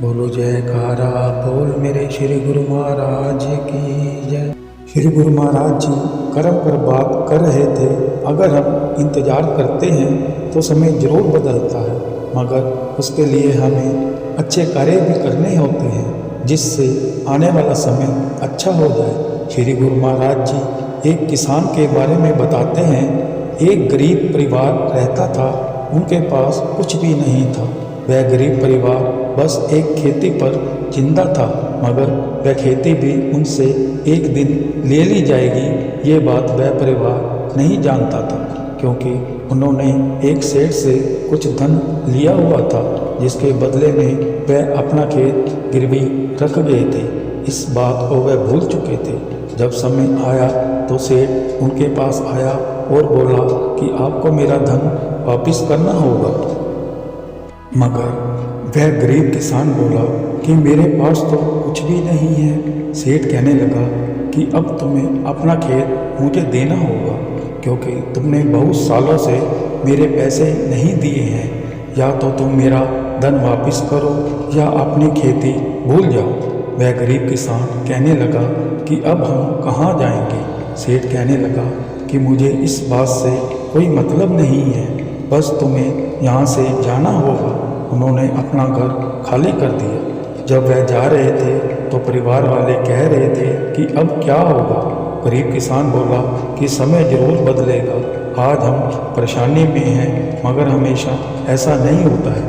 बोलो जयकारा बोल मेरे श्री गुरु महाराज की जय। श्री गुरु महाराज जी कर्म पर बात कर रहे थे। अगर हम इंतज़ार करते हैं तो समय जरूर बदलता है, मगर उसके लिए हमें अच्छे कार्य भी करने होते हैं जिससे आने वाला समय अच्छा हो जाए। श्री गुरु महाराज जी एक किसान के बारे में बताते हैं। एक गरीब परिवार रहता था, उनके पास कुछ भी नहीं था। वह गरीब परिवार बस एक खेती पर जिंदा था, मगर वह खेती भी उनसे एक दिन ले ली जाएगी ये बात वह परिवार नहीं जानता था, क्योंकि उन्होंने एक सेठ से कुछ धन लिया हुआ था जिसके बदले में वह अपना खेत गिरवी रख गए थे। इस बात को वह भूल चुके थे। जब समय आया तो सेठ उनके पास आया और बोला कि आपको मेरा धन वापस करना होगा, मगर वह गरीब किसान बोला कि मेरे पास तो कुछ भी नहीं है। सेठ कहने लगा कि अब तुम्हें अपना खेत मुझे देना होगा, क्योंकि तुमने बहुत सालों से मेरे पैसे नहीं दिए हैं। या तो तुम मेरा धन वापस करो या अपनी खेती भूल जाओ। वह गरीब किसान कहने लगा कि अब हम कहाँ जाएंगे। सेठ कहने लगा कि मुझे इस बात से कोई मतलब नहीं है, बस तुम्हें यहाँ से जाना होगा। उन्होंने अपना घर खाली कर दिया। जब वह जा रहे थे तो परिवार वाले कह रहे थे कि अब क्या होगा। गरीब किसान बोला कि समय जरूर बदलेगा। आज हम परेशानी में हैं, मगर हमेशा ऐसा नहीं होता है।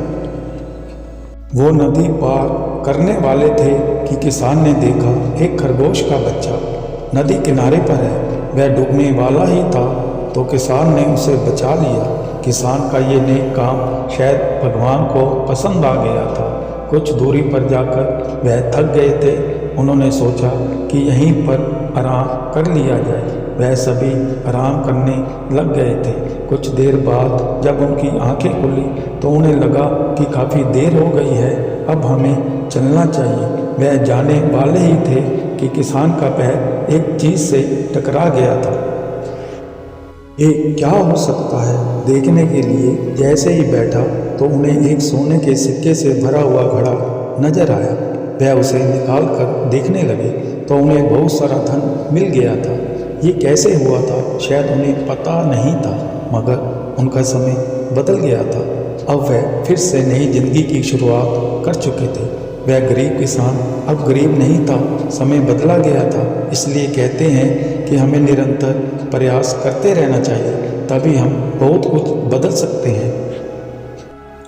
वो नदी पार करने वाले थे कि किसान ने देखा एक खरगोश का बच्चा नदी किनारे पर है। वह डूबने वाला ही था तो किसान ने उसे बचा लिया। किसान का ये नेक काम शायद भगवान को पसंद आ गया था। कुछ दूरी पर जाकर वह थक गए थे। उन्होंने सोचा कि यहीं पर आराम कर लिया जाए। वह सभी आराम करने लग गए थे। कुछ देर बाद जब उनकी आंखें खुली तो उन्हें लगा कि काफ़ी देर हो गई है, अब हमें चलना चाहिए। वह जाने वाले ही थे कि किसान का पैर एक चीज़ से टकरा गया था। ये क्या हो सकता है देखने के लिए जैसे ही बैठा तो उन्हें एक सोने के सिक्के से भरा हुआ घड़ा नजर आया। वह उसे निकाल कर देखने लगे तो उन्हें बहुत सारा धन मिल गया था। ये कैसे हुआ था शायद उन्हें पता नहीं था, मगर उनका समय बदल गया था। अब वह फिर से नई जिंदगी की शुरुआत कर चुके थे। वह गरीब किसान अब गरीब नहीं था, समय बदला गया था। इसलिए कहते हैं कि हमें निरंतर प्रयास करते रहना चाहिए, तभी हम बहुत कुछ बदल सकते हैं।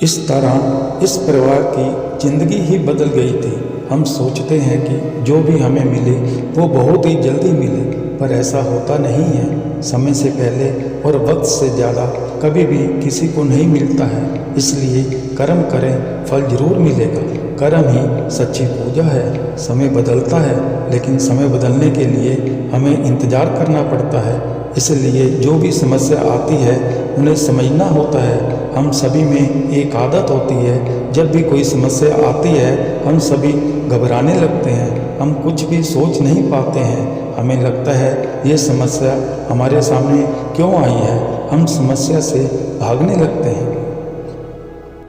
इस तरह इस परिवार की ज़िंदगी ही बदल गई थी। हम सोचते हैं कि जो भी हमें मिले वो बहुत ही जल्दी मिले, पर ऐसा होता नहीं है। समय से पहले और वक्त से ज़्यादा कभी भी किसी को नहीं मिलता है। इसलिए कर्म करें, फल जरूर मिलेगा। कर्म ही सच्ची पूजा है। समय बदलता है, लेकिन समय बदलने के लिए हमें इंतज़ार करना पड़ता है। इसलिए जो भी समस्या आती है उन्हें समझना होता है। हम सभी में एक आदत होती है, जब भी कोई समस्या आती है हम सभी घबराने लगते हैं। हम कुछ भी सोच नहीं पाते हैं। हमें लगता है ये समस्या हमारे सामने क्यों आई है। हम समस्या से भागने लगते हैं।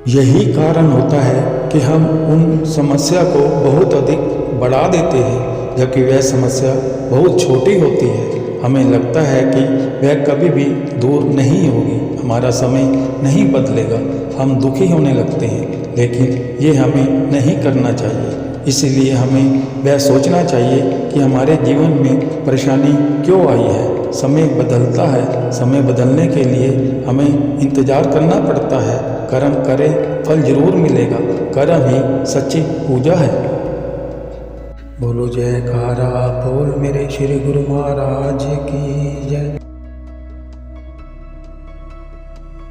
यही कारण होता है कि हम उन समस्या को बहुत अधिक बढ़ा देते हैं, जबकि वह समस्या बहुत छोटी होती है। हमें लगता है कि वह कभी भी दूर नहीं होगी, हमारा समय नहीं बदलेगा। हम दुखी होने लगते हैं, लेकिन ये हमें नहीं करना चाहिए। इसीलिए हमें वह सोचना चाहिए कि हमारे जीवन में परेशानी क्यों आई है। समय बदलता है, समय बदलने के लिए हमें इंतज़ार करना पड़ता है। कर्म करें, फल जरूर मिलेगा। कर्म ही सच्ची पूजा है। बोलो जयकारा बोल मेरे श्री गुरु महाराज की जय।